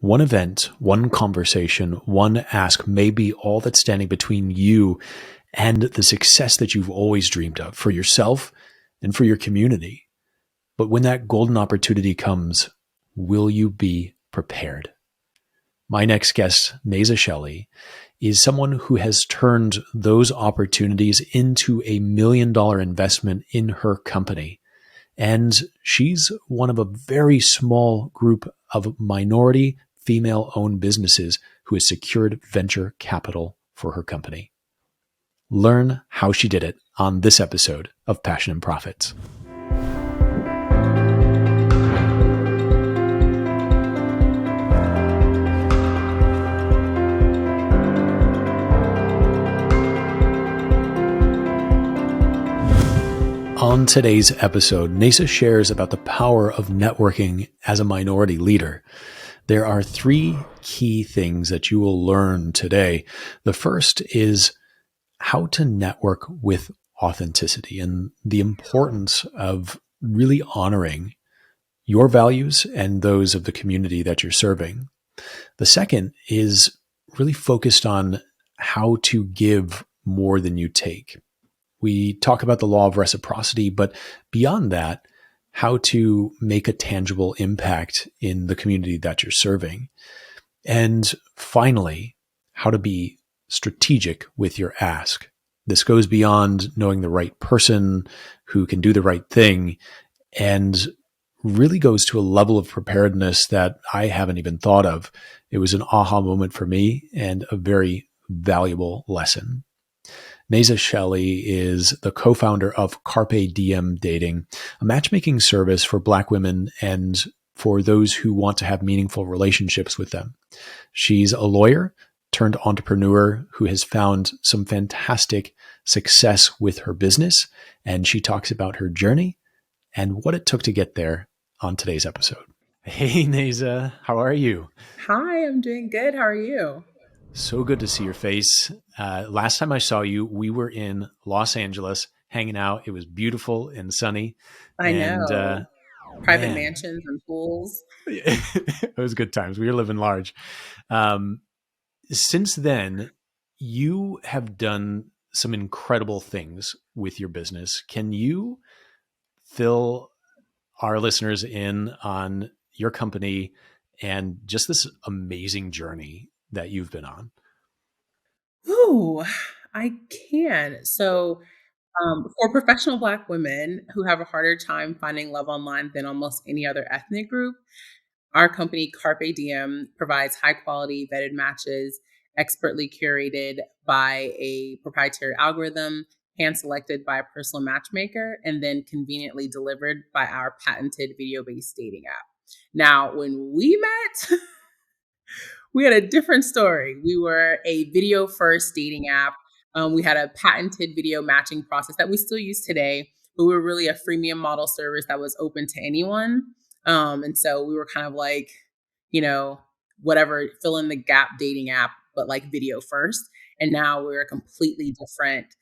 One event, one conversation, one ask may be all that's standing between you and the success that you've always dreamed of for yourself and for your community. But when that golden opportunity comes, will you be prepared? My next guest, Naza Shelley, is someone who has turned those opportunities into $1 million investment in her company. And she's one of a very small group of minority female-owned businesses who has secured venture capital for her company. Learn how she did it on this episode of Passion and Profits. On today's episode, Naza shares about the power of networking as a minority leader. There are 3 key things that you will learn today. The first is how to network with authenticity and the importance of really honoring your values and those of the community that you're serving. The second is really focused on how to give more than you take. We talk about the law of reciprocity, but beyond that, how to make a tangible impact in the community that you're serving. And finally, how to be strategic with your ask. This goes beyond knowing the right person who can do the right thing and really goes to a level of preparedness that I haven't even thought of. It was an aha moment for me and a very valuable lesson. Naza Shelley is the co-founder of CarpeDM Dating, a matchmaking service for Black women and for those who want to have meaningful relationships with them. She's a lawyer turned entrepreneur who has found some fantastic success with her business, and she talks about her journey and what it took to get there on today's episode. Hey, Naza, how are you? Hi, I'm doing good. How are you? So good to see your face. Last time I saw you, we were in Los Angeles hanging out. It was beautiful and sunny. I know. Private Man, mansions and pools. it was good times. We were living large. Since then, you have done some incredible things with your business. Can you fill our listeners in on your company and just this amazing journey that you've been on? Ooh, I can. For professional Black women who have a harder time finding love online than almost any other ethnic group, our company, CarpeDM, provides high quality vetted matches, expertly curated by a proprietary algorithm, hand selected by a personal matchmaker, and then conveniently delivered by our patented video based dating app. Now, when we met, we had a different story. We were a video first dating app. We had a patented video matching process that we still use today, but we were really a freemium model service that was open to anyone. And so we were kind of like, whatever, fill in the gap dating app, but like video first. And now we're a completely different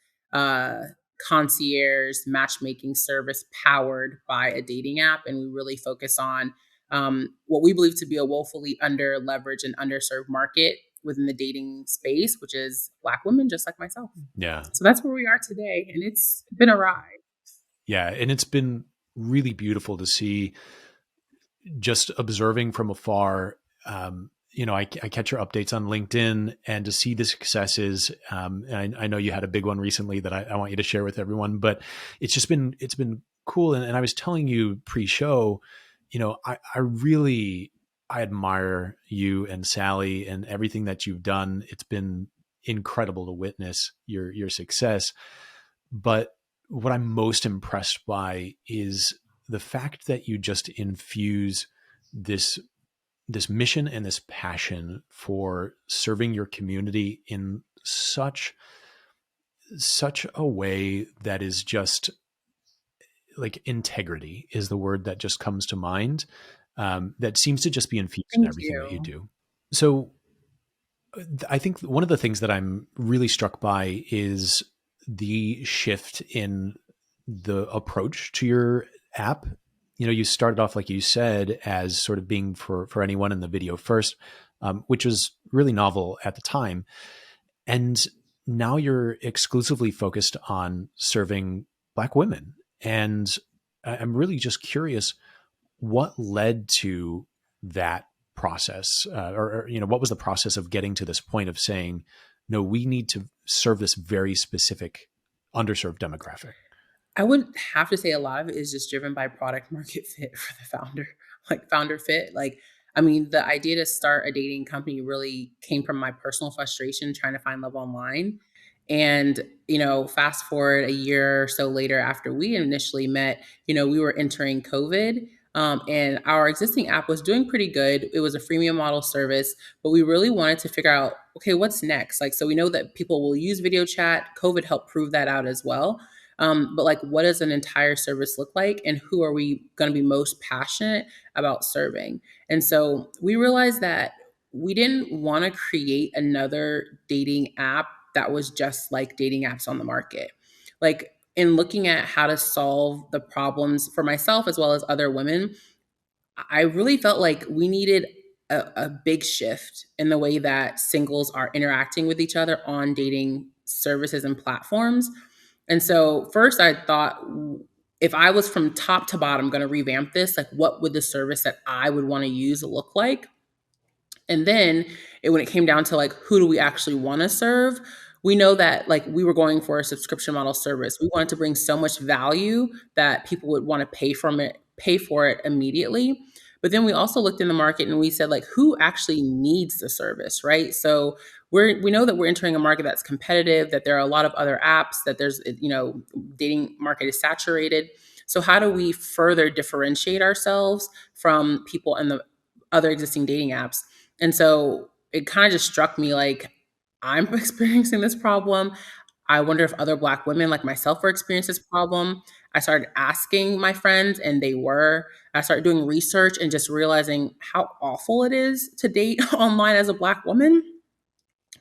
concierge matchmaking service powered by a dating app. And we really focus on what we believe to be a woefully under leveraged and underserved market within the dating space, which is Black women just like myself. Yeah. So that's where we are today. And it's been a ride. Yeah. And it's been really beautiful to see, just observing from afar. I catch your updates on LinkedIn and to see the successes. And I know you had a big one recently that I want you to share with everyone, but it's been cool. And I was telling you pre-show, I admire you and Sally and everything that you've done. It's been incredible to witness your success. But what I'm most impressed by is the fact that you just infuse this mission and this passion for serving your community in such a way that is just like integrity is the word that just comes to mind. That seems to just be infused in everything that you do. So I think one of the things that I'm really struck by is the shift in the approach to your app you started off, like you said, as sort of being for anyone in the video first, which was really novel at the time. And now you're exclusively focused on serving Black women. And I'm really just curious what led to that process, or what was the process of getting to this point of saying, no, we need to serve this very specific underserved demographic. I would have to say a lot of it is just driven by product market fit for the founder, like founder fit. Like, I mean, the idea to start a dating company really came from my personal frustration trying to find love online. And, fast forward a year or so later after we initially met, we were entering COVID. And our existing app was doing pretty good. It was a freemium model service, but we really wanted to figure out, okay, what's next? Like, so we know that people will use video chat. COVID helped prove that out as well. But like, what does an entire service look like, and who are we going to be most passionate about serving? And so we realized that we didn't want to create another dating app that was just like dating apps on the market. Like, in looking at how to solve the problems for myself as well as other women, I really felt like we needed a big shift in the way that singles are interacting with each other on dating services and platforms. And so, first, I thought, if I was from top to bottom going to revamp this, like, what would the service that I would want to use look like? And then when it came down to like, who do we actually want to serve? We know that like we were going for a subscription model service. We wanted to bring so much value that people would want to pay for it immediately. But then we also looked in the market and we said, like, who actually needs the service, right? So we know that we're entering a market that's competitive, that there are a lot of other apps, that there's, dating market is saturated. So how do we further differentiate ourselves from people in the other existing dating apps? And so it kind of just struck me like, I'm experiencing this problem. I wonder if other Black women like myself were experiencing this problem. I started asking my friends, and they were. I started doing research and just realizing how awful it is to date online as a Black woman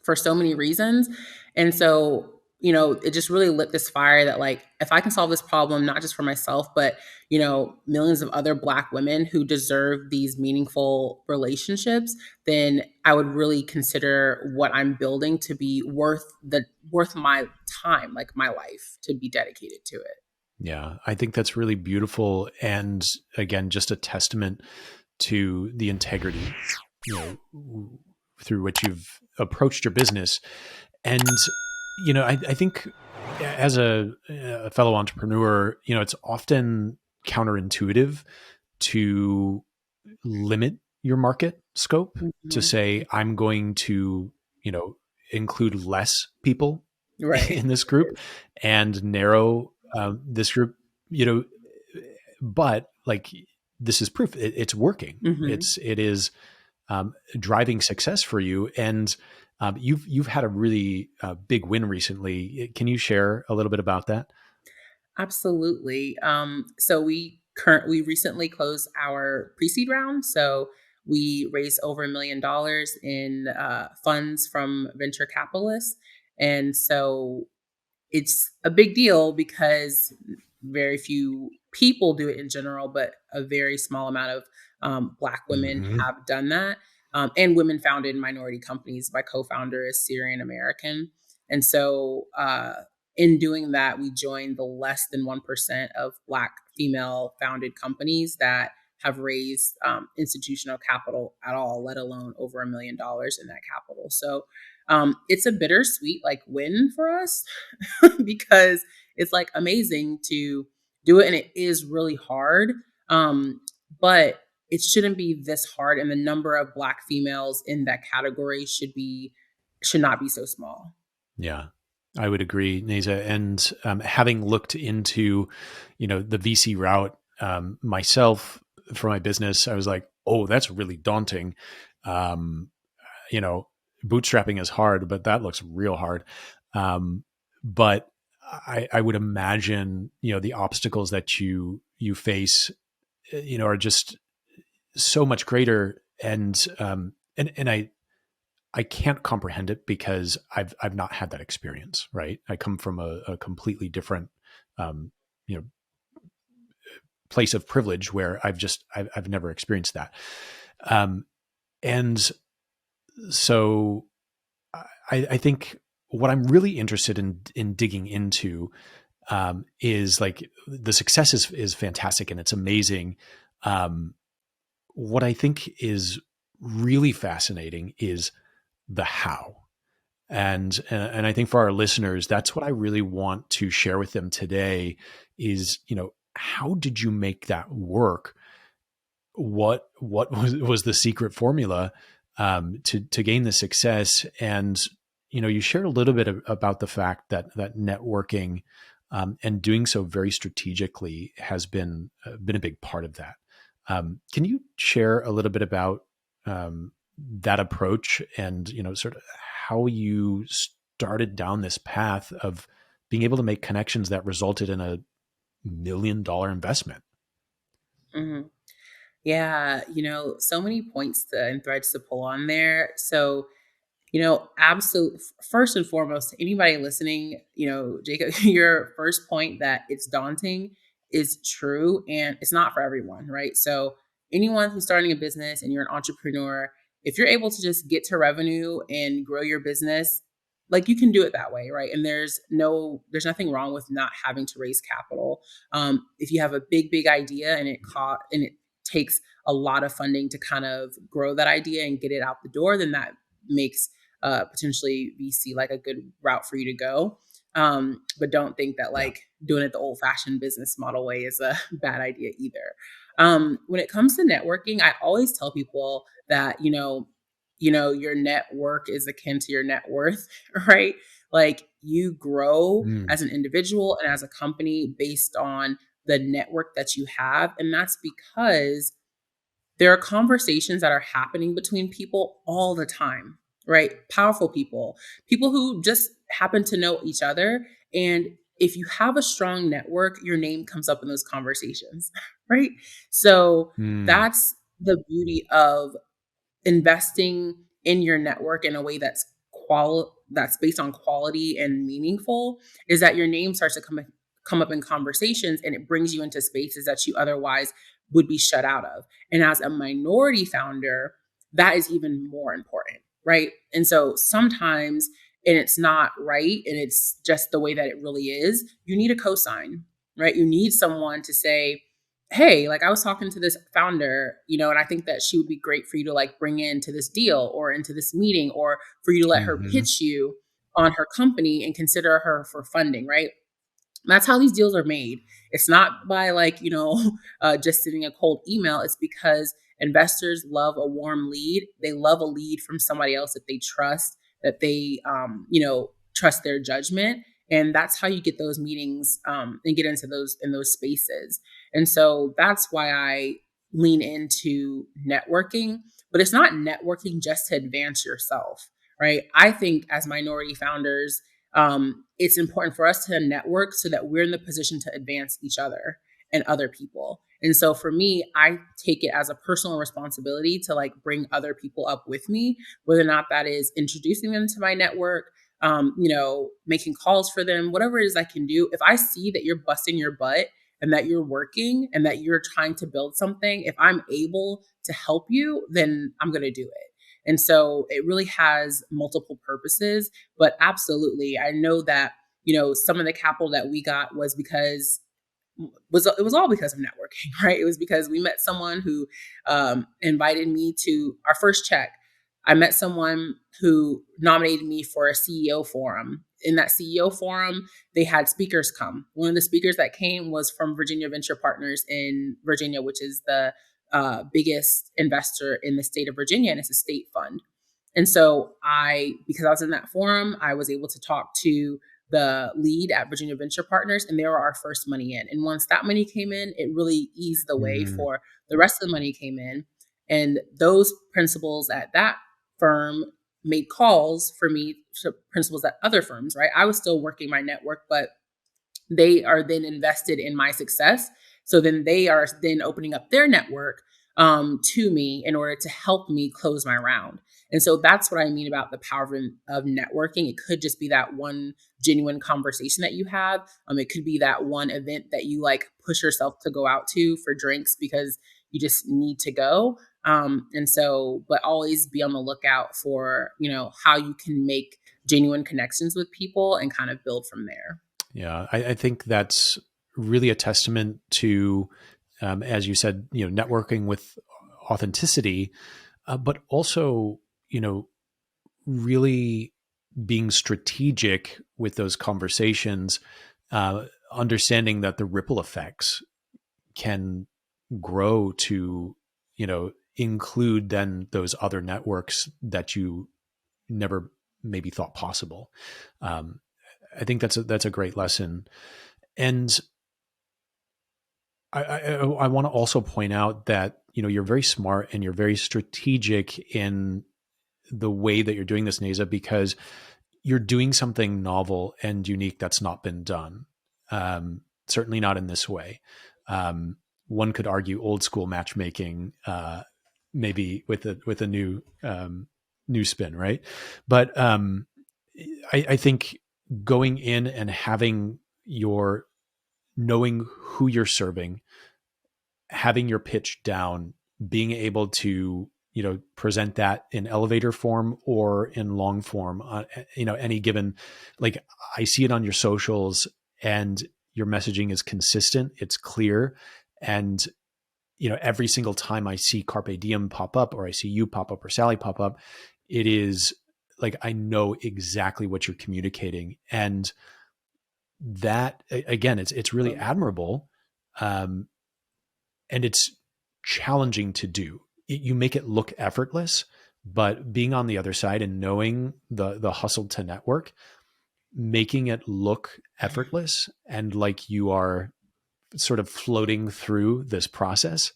for so many reasons. And so, it just really lit this fire that, like, if I can solve this problem, not just for myself, but, millions of other Black women who deserve these meaningful relationships, then I would really consider what I'm building to be worth my time, like my life, to be dedicated to it. Yeah, I think that's really beautiful. And again, just a testament to the integrity, through which you've approached your business. And, I think as a fellow entrepreneur, it's often counterintuitive to limit your market scope, to Mhm. say, I'm going to, include less people Right. in this group and narrow this group, you know, but like, this is proof it's working. Mhm. It is driving success for you. And you've had a really big win recently. Can you share a little bit about that? Absolutely. So we recently closed our pre-seed round. So we raised over $1 million in funds from venture capitalists, and so it's a big deal because very few people do it in general, but a very small amount of Black women Hmm. have done that. And women founded minority companies. My co founder is Syrian American. And so, in doing that, we joined the less than 1% of Black female founded companies that have raised institutional capital at all, let alone over $1 million in that capital. So, it's a bittersweet like win for us because it's like amazing to do it, and it is really hard. But it shouldn't be this hard, and the number of Black females in that category should not be so small. Yeah, I would agree, Neza. And having looked into, the VC route myself for my business, I was like, oh, that's really daunting. Um, you know, Bootstrapping is hard, but that looks real hard. But I would imagine, the obstacles that you face, are just so much greater. And I can't comprehend it because I've not had that experience. Right, I come from a completely different, um, you know, place of privilege where I've never experienced that. Um, and so I think what I'm really interested in digging into is like the success is fantastic and it's amazing. Um, what I think is really fascinating is the how. And I think for our listeners, that's what I really want to share with them today is, how did you make that work? What was the secret formula to gain the success? And you shared a little bit about the fact that networking and doing so very strategically has been a big part of that. Can you share a little bit about that approach and sort of how you started down this path of being able to make connections that resulted in $1 million investment? Mhm. Yeah, so many points and threads to pull on there. So, absolute first and foremost, to anybody listening, Jacob, your first point that it's daunting is true and it's not for everyone, right? So, anyone who's starting a business and you're an entrepreneur, if you're able to just get to revenue and grow your business, like you can do it that way, right? And there's nothing wrong with not having to raise capital. If you have a big idea and it takes a lot of funding to kind of grow that idea and get it out the door, then that makes potentially VC like a good route for you to go. But don't think that Yeah. like doing it the old fashioned business model way is a bad idea either. When it comes to networking, I always tell people that, your network is akin to your net worth, right? Like you grow Mm. as an individual and as a company based on the network that you have. And that's because there are conversations that are happening between people all the time, right? Powerful people who just happen to know each other. And if you have a strong network, your name comes up in those conversations, right? So Mm. that's the beauty of investing in your network in a way that's based on quality and meaningful is that your name starts to come up in conversations and it brings you into spaces that you otherwise would be shut out of. And as a minority founder, that is even more important, right? And so sometimes, and it's not right, and it's just the way that it really is, you need a cosign, right? You need someone to say, hey, like I was talking to this founder, and I think that she would be great for you to like bring into this deal or into this meeting or for you to let her Mhm. pitch you on her company and consider her for funding, right? That's how these deals are made. It's not by like, just sending a cold email. It's because investors love a warm lead. They love a lead from somebody else that they trust, that they, trust their judgment. And that's how you get those meetings and get into those spaces. And so that's why I lean into networking, but it's not networking just to advance yourself, right? I think as minority founders, it's important for us to network so that we're in the position to advance each other and other people. And so for me, I take it as a personal responsibility to like bring other people up with me, whether or not that is introducing them to my network, making calls for them, whatever it is I can do. If I see that you're busting your butt and that you're working and that you're trying to build something, if I'm able to help you, then I'm going to do it. And so it really has multiple purposes, but absolutely, I know that, some of the capital that we got was because it was all because of networking, right? It was because we met someone who invited me to our first check. I met someone who nominated me for a CEO forum. In that CEO forum, they had speakers come. One of the speakers that came was from Virginia Venture Partners in Virginia, which is the biggest investor in the state of Virginia, and it's a state fund. And so because I was in that forum, I was able to talk to the lead at Virginia Venture Partners, and they were our first money in. And once that money came in, it really eased the way Mhm. for the rest of the money came in. And those principals at that firm made calls for me to principals at other firms, right? I was still working my network, but they are then invested in my success. So then they are then opening up their network to me in order to help me close my round. And so that's what I mean about the power of networking. It could just be that one genuine conversation that you have. It could be that one event that you like push yourself to go out to for drinks because you just need to go. And so, but always be on the lookout for, how you can make genuine connections with people and kind of build from there. Yeah, I think that's really a testament to, as you said, networking with authenticity, but also, really being strategic with those conversations, understanding that the ripple effects can grow to, include then those other networks that you never maybe thought possible. Um, I think that's a great lesson. And I want to also point out that, you're very smart and you're very strategic in the way that you're doing this, Naza, because you're doing something novel and unique that's not been done. Certainly not in this way. One could argue old school matchmaking, maybe with a new spin, right? But I think going in and having your knowing who you're serving, having your pitch down, being able to, present that in elevator form or in long form, any given, like I see it on your socials and your messaging is consistent, it's clear. And, every single time I see CarpeDM pop up or I see you pop up or Sally pop up, it is like, I know exactly what you're communicating. And that again, it's really Um, admirable. Um, and it's challenging to do. You make it look effortless, but being on the other side and knowing the hustle to network, making it look effortless and like you are sort of floating through this process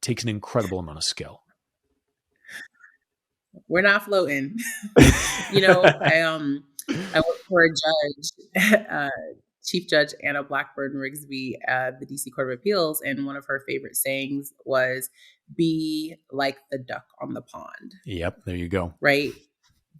takes an incredible amount of skill. we're not floating. I work for a judge, Chief Judge Anna Blackburn-Rigsby at the DC Court of Appeals, and one of her favorite sayings was, "Be like the duck on the pond," Yep, there you go. right?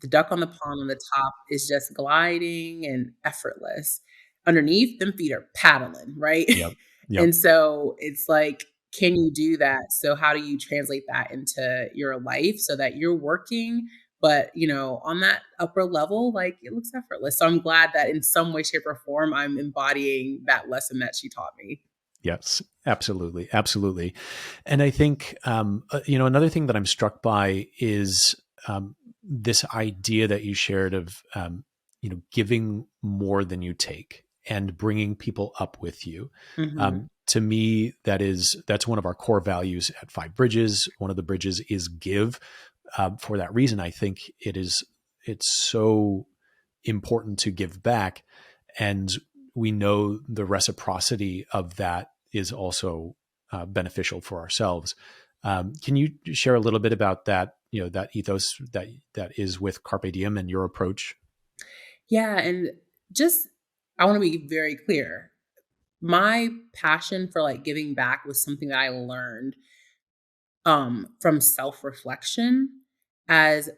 The duck on the pond on the top is just gliding and effortless. Underneath, them feet are paddling, right? Yep, yep. And so it's like, can you do that? So how do you translate that into your life so that you're working, but on that upper level, like it looks effortless. So I'm glad that in some way, shape, or form, I'm embodying that lesson that she taught me. Yes, absolutely, absolutely. And I think another thing that I'm struck by is this idea that you shared of giving more than you take and bringing people up with you. Hmm. To me, that's one of our core values at Five Bridges. One of the bridges is give. For that reason, I think it's so important to give back, and we know the reciprocity of that is also beneficial for ourselves. Can you share a little bit about that? That ethos that is with Carpe Diem and your approach. Yeah. And just, I want to be very clear. My passion for like giving back was something that I learned from self-reflection as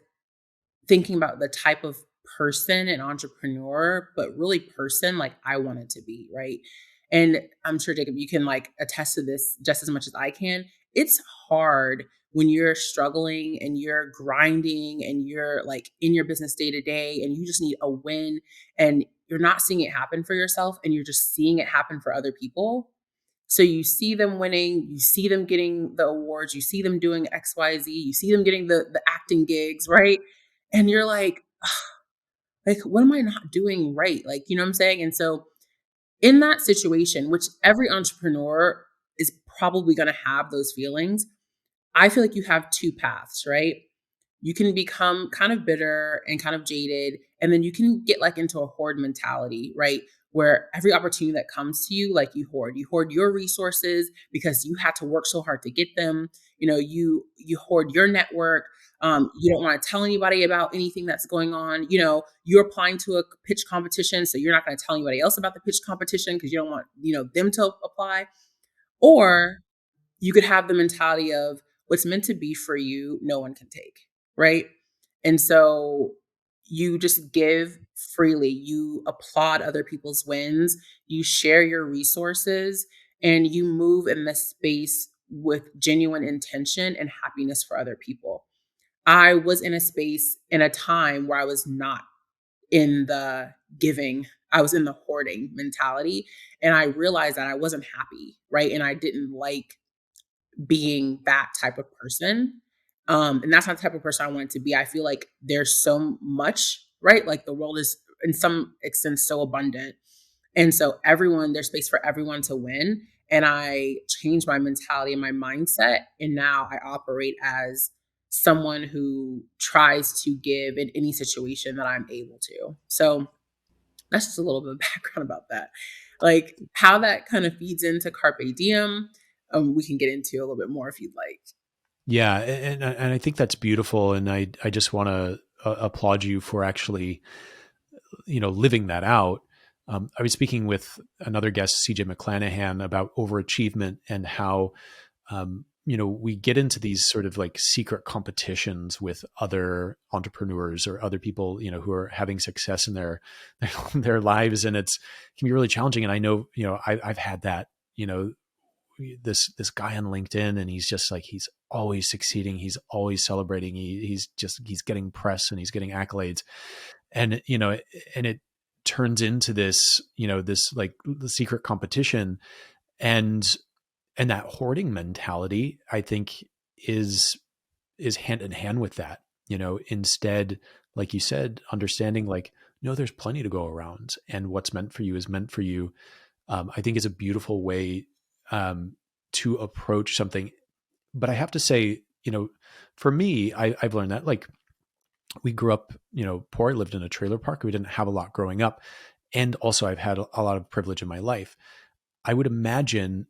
thinking about the type of person and entrepreneur, but really person like I wanted to be, right? And I'm sure Jacob, you can like attest to this just as much as I can. It's hard when you're struggling and you're grinding and you're like in your business day to day and you just need a win and you're not seeing it happen for yourself and you're just seeing it happen for other people. So you see them winning, you see them getting the awards, you see them doing XYZ, you see them getting the acting gigs, right? And you're like, what am I not doing right? Like, you know what I'm saying? And so in that situation, which every entrepreneur is probably going to have those feelings, I feel like you have two paths, right? You can become kind of bitter and kind of jaded, and then you can get like into a hoard mentality, right? Where every opportunity that comes to you, like you hoard your resources because you had to work so hard to get them. You hoard your network. You don't want to tell anybody about anything that's going on. You're applying to a pitch competition, so you're not going to tell anybody else about the pitch competition because you don't want them to apply. Or you could have the mentality of what's meant to be for you, no one can take, right? And so you just give freely, you applaud other people's wins, you share your resources, and you move in this space with genuine intention and happiness for other people. I was in a space in a time where I was not in the giving, I was in the hoarding mentality. And I realized that I wasn't happy, right? And I didn't like being that type of person. And that's not the type of person I wanted to be. I feel like there's so much, right? Like the world is in some extent so abundant. And so there's space for everyone to win. And I changed my mentality and my mindset. And now I operate as someone who tries to give in any situation that I'm able to. So that's just a little bit of background about that. Like how that kind of feeds into Carpe Diem, we can get into a little bit more if you'd like. Yeah, and I think that's beautiful, and I just want to applaud you for actually living that out. I was speaking with another guest, CJ McClanahan, about overachievement and how we get into these sort of like secret competitions with other entrepreneurs or other people who are having success in their lives, and it can be really challenging. And I know I've had that this guy on LinkedIn, and he's just like, he's always succeeding, he's always celebrating, he's getting press and he's getting accolades, and and it turns into this like the secret competition, and that hoarding mentality, I think, is hand in hand with that. Instead, like you said, understanding like, no, there's plenty to go around, and what's meant for you is meant for you. I think is a beautiful way to approach something. But I have to say, for me, I've learned that like we grew up, poor. I lived in a trailer park. We didn't have a lot growing up. And also I've had a lot of privilege in my life. I would imagine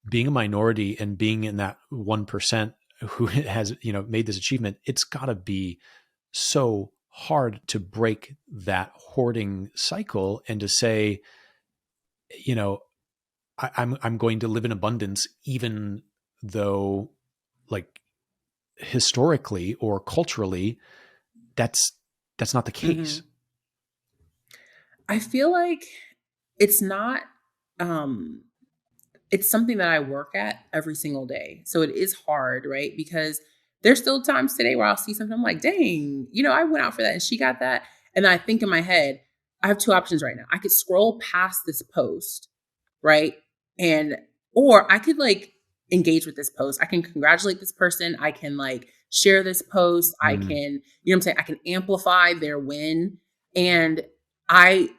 being a minority and being in that 1% who has, made this achievement, it's gotta be so hard to break that hoarding cycle and to say, you know, I'm going to live in abundance, even though, like, historically or culturally, that's not the case. Hmm. I feel like it's not, um, it's something that I work at every single day. So it is hard, right? Because there's still times today where I'll see something, I'm like, dang, I went out for that and she got that. And I think in my head, I have two options right now. I could scroll past this post, right? And or I could like engage with this post. I can congratulate this person. I can like share this post. I Mm, can, what I'm saying? I can amplify their win. And I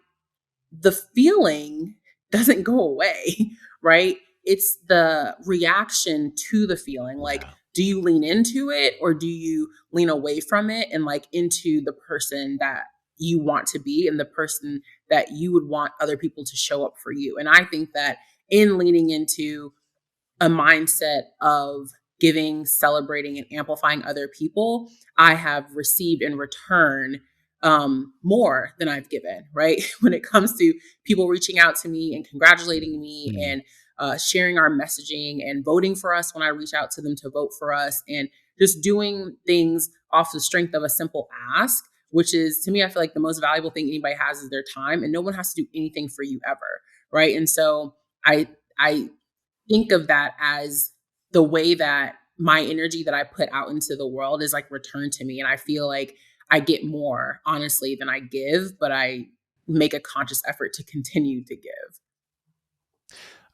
the feeling doesn't go away, right? It's the reaction to the feeling. Like, yeah. do you lean into it or do you lean away from it and like into the person that you want to be and the person that you would want other people to show up for you? And I think that in leaning into a mindset of giving, celebrating, and amplifying other people, I have received in return more than I've given, right? When it comes to people reaching out to me and congratulating me Mm, and sharing our messaging and voting for us when I reach out to them to vote for us and just doing things off the strength of a simple ask, which is to me, I feel like the most valuable thing anybody has is their time, and no one has to do anything for you ever, right? And so I think of that as the way that my energy that I put out into the world is like returned to me. And I feel like I get more honestly than I give, but I make a conscious effort to continue to give.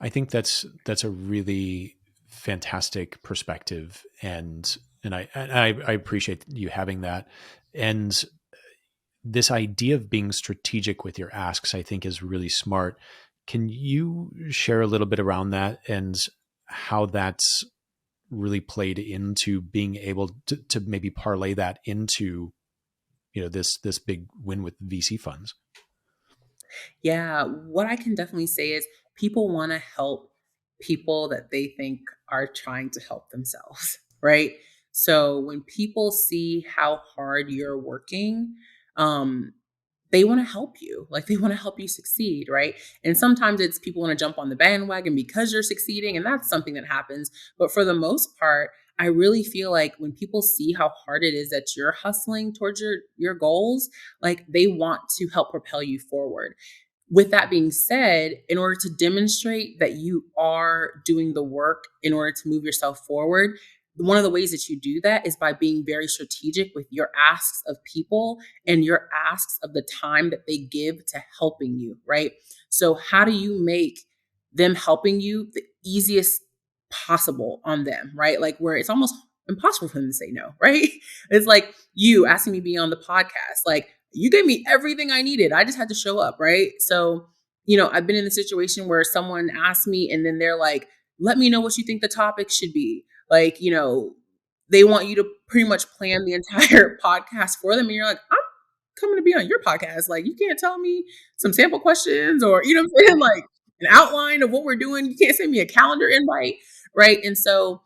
I think that's a really fantastic perspective, and I appreciate you having that. And this idea of being strategic with your asks, I think, is really smart. Can you share a little bit around that and how that's really played into being able to maybe parlay that into this big win with VC funds? Yeah, what I can definitely say is people want to help people that they think are trying to help themselves, right? So when people see how hard you're working, um, they want to help you. Like they want to help you succeed, right? And sometimes it's people want to jump on the bandwagon because you're succeeding, and that's something that happens. But for the most part, I really feel like when people see how hard it is that you're hustling towards your goals, like they want to help propel you forward. With that being said, in order to demonstrate that you are doing the work in order to move yourself forward, one of the ways that you do that is by being very strategic with your asks of people and your asks of the time that they give to helping you, right? So, how do you make them helping you the easiest possible on them, right? Like, where it's almost impossible for them to say no, right? It's like you asking me to be on the podcast. Like, you gave me everything I needed. I just had to show up, right? So, I've been in the situation where someone asked me and then they're like, let me know what you think the topic should be. Like, they want you to pretty much plan the entire podcast for them. And you're like, I'm coming to be on your podcast. Like, you can't tell me some sample questions or, what I'm saying? Like an outline of what we're doing. You can't send me a calendar invite. Right. And so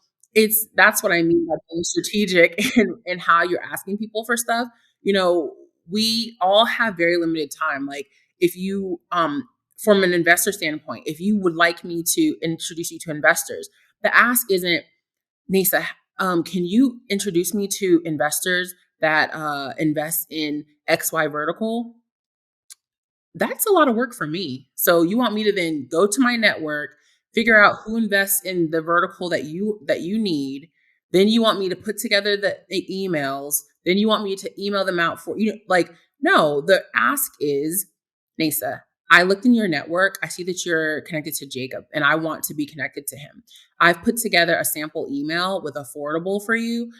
that's what I mean by being strategic and how you're asking people for stuff. You know, we all have very limited time. Like if you, from an investor standpoint, if you would like me to introduce you to investors, the ask isn't, Nisa, can you introduce me to investors that invest in XY vertical? That's a lot of work for me. So you want me to then go to my network, figure out who invests in the vertical that you need. Then you want me to put together the emails. Then you want me to email them out for you. Like, no, the ask is, Nasa, I looked in your network. I see that you're connected to Jacob and I want to be connected to him. I've put together a sample email with affordable for you,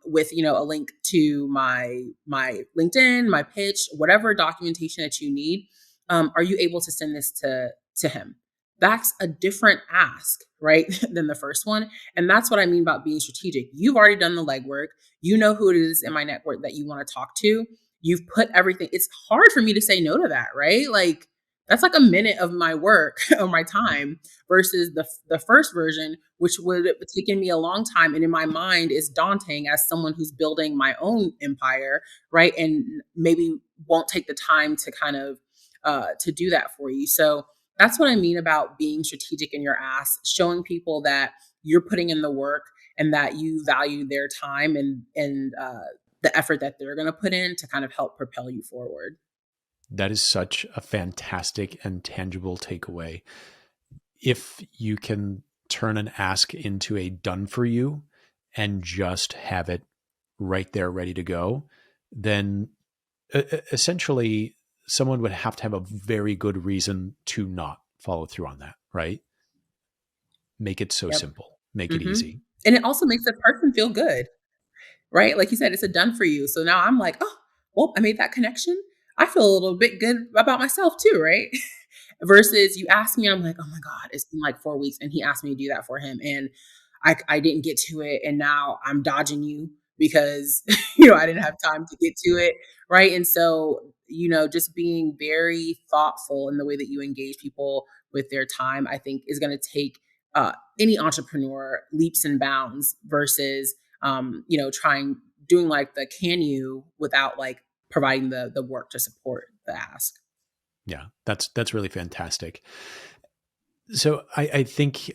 with a link to my LinkedIn, my pitch, whatever documentation that you need. Are you able to send this to him? That's a different ask, right, than the first one. And that's what I mean about being strategic. You've already done the legwork. You know who it is in my network that you want to talk to. You've put everything. It's hard for me to say no to that, right? Like that's like a minute of my work or my time versus the first version, which would have taken me a long time, and in my mind is daunting as someone who's building my own empire, right? And maybe won't take the time to kind of to do that for you. So that's what I mean about being strategic in your ask, showing people that you're putting in the work and that you value their time and the effort that they're going to put in to kind of help propel you forward. That is such a fantastic and tangible takeaway. If you can turn an ask into a done for you and just have it right there ready to go, then essentially someone would have to have a very good reason to not follow through on that, right? Make it so Yep. simple, make it hmm easy. And it also makes the person feel good, right? Like you said, it's a done for you. So now I'm like, oh, well, I made that connection. I feel a little bit good about myself too, right? Versus you ask me, I'm like, oh my God, it's been like 4 weeks. And he asked me to do that for him. And I didn't get to it. And now I'm dodging you because, I didn't have time to get to it. Right. And so, just being very thoughtful in the way that you engage people with their time, I think is going to take any entrepreneur leaps and bounds versus, doing like the can you without like providing the work to support the ask. Yeah, that's really fantastic. So I think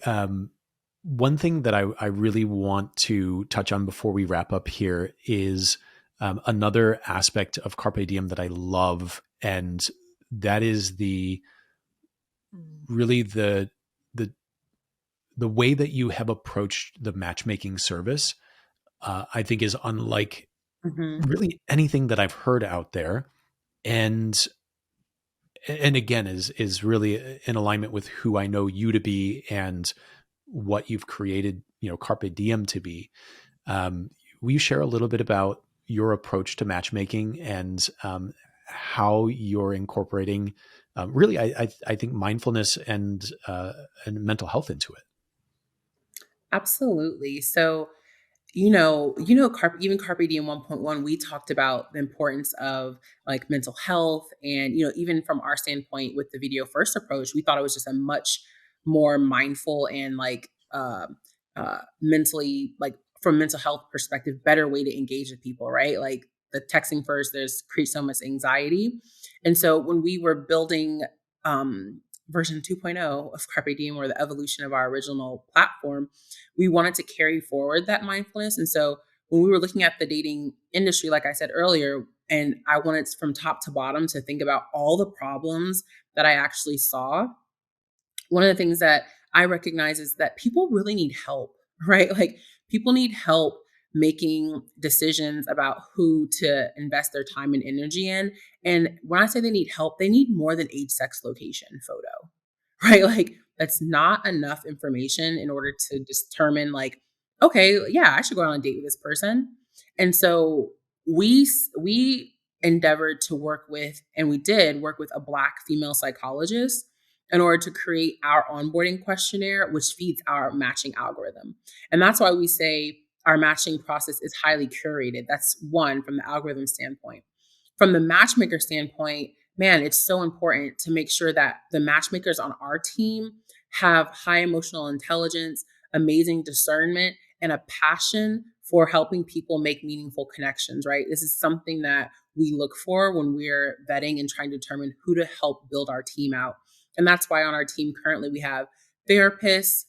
one thing that I really want to touch on before we wrap up here is another aspect of Carpe Diem that I love, and that is the really the the way that you have approached the matchmaking service. I think is unlike hmm really anything that I've heard out there, and again is really in alignment with who I know you to be and what you've created, Carpe Diem to be. Will you share a little bit about your approach to matchmaking and how you're incorporating, really, I think mindfulness and mental health into it? Absolutely. So, even Carpe Diem 1.1, we talked about the importance of like mental health. And, even from our standpoint with the video first approach, we thought it was just a much more mindful and like mentally, like from mental health perspective, better way to engage with people, right? Like the texting first, there's creates so much anxiety. And so when we were building version 2.0 of CarpeDM, or the evolution of our original platform, we wanted to carry forward that mindfulness. And so when we were looking at the dating industry, like I said earlier, and I wanted from top to bottom to think about all the problems that I actually saw, one of the things that I recognize is that people really need help, right? Like people need help making decisions about who to invest their time and energy in. And when I say they need help, they need more than age, sex, location, photo, right? Like that's not enough information in order to determine like, okay, yeah, I should go on a date with this person. And so we endeavored to work with, and we did work with, a Black female psychologist in order to create our onboarding questionnaire, which feeds our matching algorithm. And that's why we say our matching process is highly curated. That's one from the algorithm standpoint. From the matchmaker standpoint, man, it's so important to make sure that the matchmakers on our team have high emotional intelligence, amazing discernment, and a passion for helping people make meaningful connections, right? This is something that we look for when we're vetting and trying to determine who to help build our team out. And that's why on our team currently we have therapists,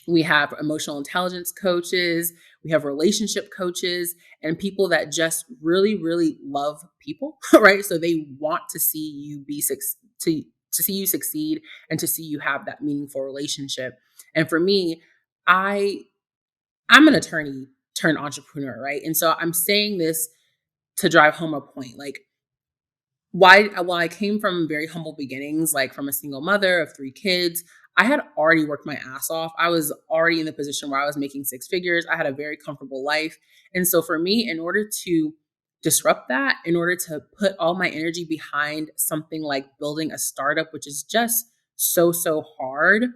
we have emotional intelligence coaches, we have relationship coaches, and people that just really, really love people, right? So they want to see you to see you succeed and to see you have that meaningful relationship. And for me, I'm an attorney turned entrepreneur, right? And so I'm saying this to drive home a point. Like while I came from very humble beginnings, like from a single mother of 3 kids, I had already worked my ass off. I was already in the position where I was making 6 figures. I had a very comfortable life. And so for me, in order to disrupt that, in order to put all my energy behind something like building a startup, which is just so hard,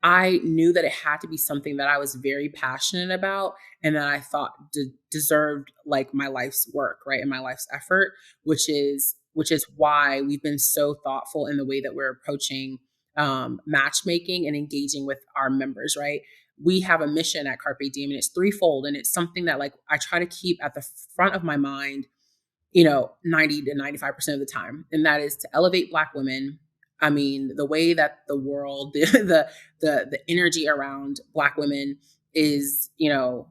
I knew that it had to be something that I was very passionate about and that I thought deserved like my life's work, right? And my life's effort, which is why we've been so thoughtful in the way that we're approaching matchmaking and engaging with our members, right? We have a mission at CarpeDM, and it's threefold, and it's something that like I try to keep at the front of my mind, 90 to 95% of the time. And that is to elevate Black women. I mean, the way that the world, the energy around Black women is, it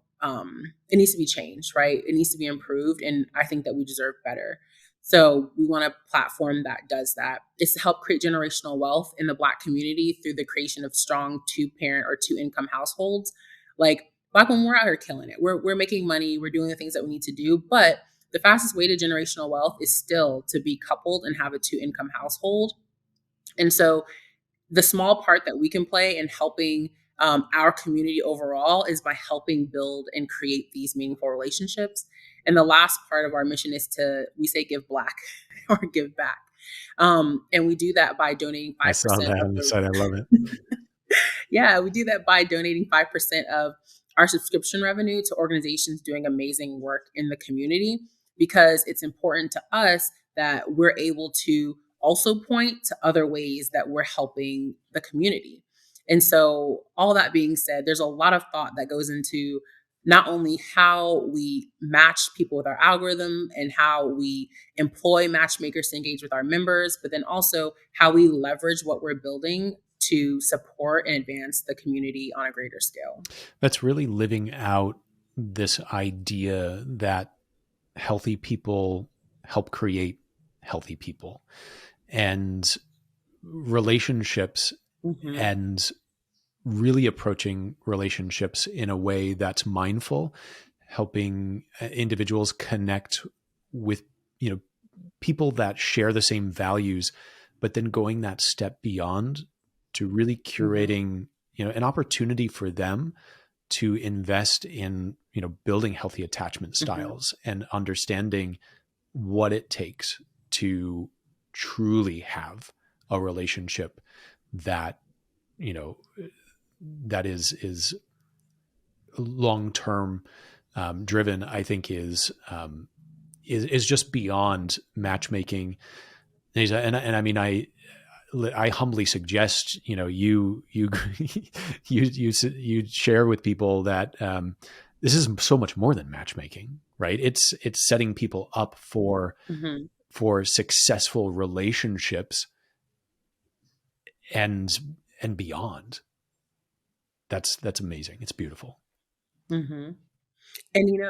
needs to be changed, right? It needs to be improved. And I think that we deserve better. So we want a platform that does that. It's to help create generational wealth in the Black community through the creation of strong 2-parent or 2-income households. Like Black women, we're out here killing it. We're making money. We're doing the things that we need to do. But the fastest way to generational wealth is still to be coupled and have a 2-income household. And so the small part that we can play in helping our community overall is by helping build and create these meaningful relationships. And the last part of our mission is we say give Black or give back. And we do that by donating 5% I saw that of on the the site. I love it. Yeah, we do that by donating 5% of our subscription revenue to organizations doing amazing work in the community, because it's important to us that we're able to also point to other ways that we're helping the community. And so, all that being said, there's a lot of thought that goes into not only how we match people with our algorithm and how we employ matchmakers to engage with our members, but then also how we leverage what we're building to support and advance the community on a greater scale. That's really living out this idea that healthy people help create healthy people, and relationships, Mm-hmm. and really approaching relationships in a way that's mindful, helping individuals connect with, people that share the same values, but then going that step beyond to really Mm-hmm. curating, an opportunity for them to invest in, building healthy attachment Mm-hmm. styles and understanding what it takes to truly have a relationship that, you know, that is long term driven. I think is just beyond matchmaking. And I mean, I humbly suggest, you share with people that this is so much more than matchmaking. right? It's setting people up Mhm. for successful relationships and beyond. That's amazing. It's beautiful. Mhm. And,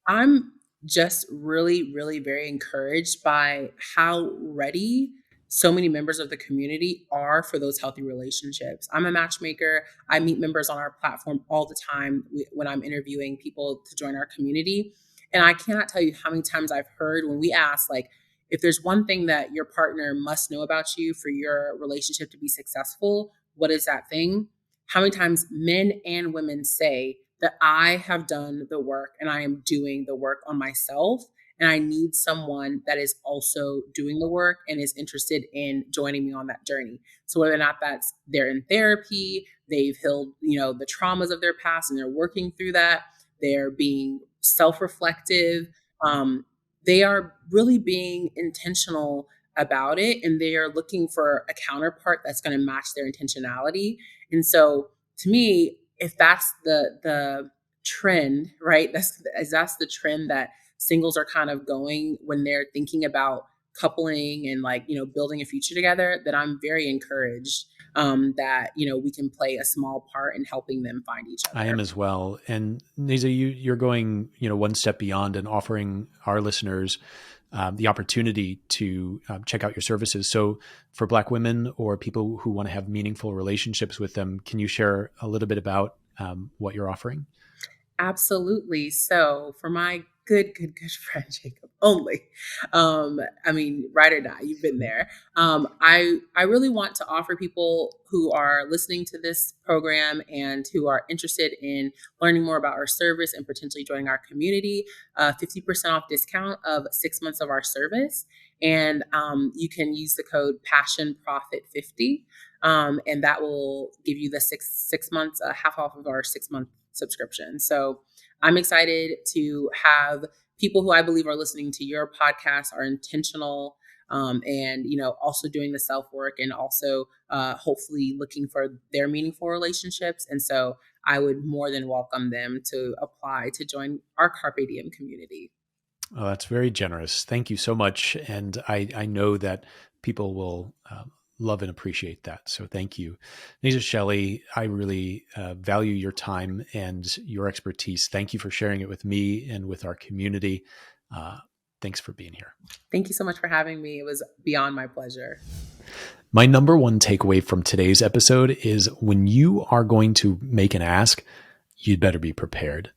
I'm just really, really very encouraged by how ready so many members of the community are for those healthy relationships. I'm a matchmaker. I meet members on our platform all the time when I'm interviewing people to join our community. And I cannot tell you how many times I've heard when we ask, like, if there's one thing that your partner must know about you for your relationship to be successful, what is that thing? How many times men and women say that I have done the work and I am doing the work on myself. And I need someone that is also doing the work and is interested in joining me on that journey. So whether or not that's they're in therapy, they've healed, the traumas of their past and they're working through that, they're being self-reflective. Um, they are really being intentional about it and they are looking for a counterpart that's going to match their intentionality. And so to me, if that's the trend, right? That's the trend that singles are kind of going when they're thinking about coupling and like, building a future together, that I'm very encouraged that, we can play a small part in helping them find each I am other. as well. And Naza, you're going, one step beyond and offering our listeners the opportunity to check out your services. So, for Black women or people who want to have meaningful relationships with them, can you share a little bit about what you're offering? Absolutely. So for my good friend Jacob only, I mean, ride or die, you've been there. I really want to offer people who are listening to this program and who are interested in learning more about our service and potentially joining our community, 50% off discount of 6 months of our service. And you can use the code PassionProfit50. And that will give you the six months, half off of our 6 month subscription. So I'm excited to have people who I believe are listening to your podcast are intentional, and also doing the self work and also hopefully looking for their meaningful relationships. And so I would more than welcome them to apply to join our CarpeDM community. Oh, that's very generous. Thank you so much. And I know that people will love and appreciate that. So thank you. Naza Shelley, I really value your time and your expertise. Thank you for sharing it with me and with our community. Thanks for being here. Thank you so much for having me. It was beyond my pleasure. My number one takeaway from today's episode is when you are going to make an ask, you'd better be prepared.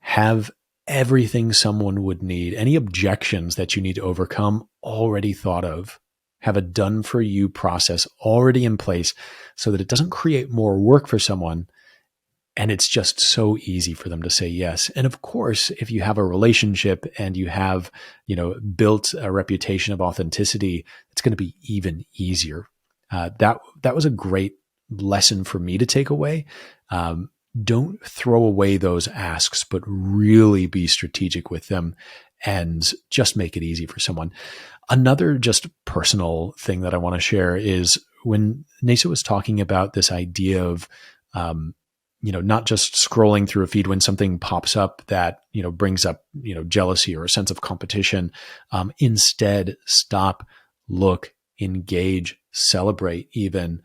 Have everything someone would need, any objections that you need to overcome, already thought of. Have a done for you process already in place so that it doesn't create more work for someone. And it's just so easy for them to say yes. And of course, if you have a relationship and you have, built a reputation of authenticity, it's going to be even easier. That was a great lesson for me to take away. Don't throw away those asks, but really be strategic with them and just make it easy for someone. Another just personal thing that I want to share is when Naza was talking about this idea of, not just scrolling through a feed when something pops up that, brings up, jealousy or a sense of competition. Instead, stop, look, engage, celebrate even.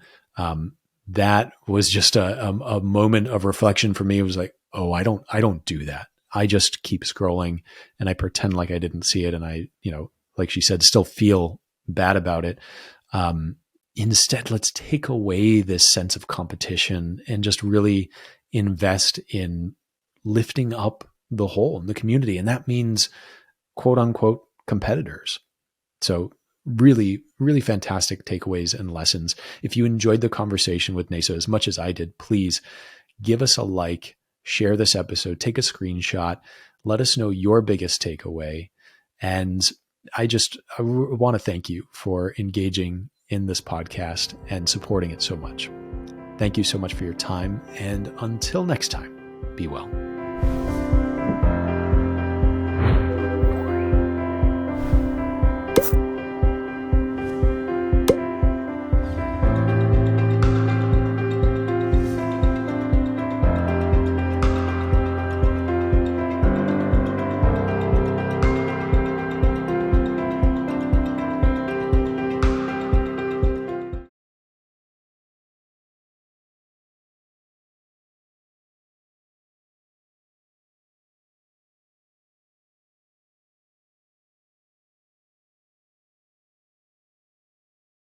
That was just a moment of reflection for me. It was like, oh, I don't do that. I just keep scrolling and I pretend like I didn't see it. And I, like she said, still feel bad about it. Instead, let's take away this sense of competition and just really invest in lifting up the whole in the community. And that means quote unquote competitors. So really, really fantastic takeaways and lessons. If you enjoyed the conversation with Naza as much as I did, please give us a like, share this episode, take a screenshot, let us know your biggest takeaway. And I want to thank you for engaging in this podcast and supporting it so much. Thank you so much for your time. And until next time, be well.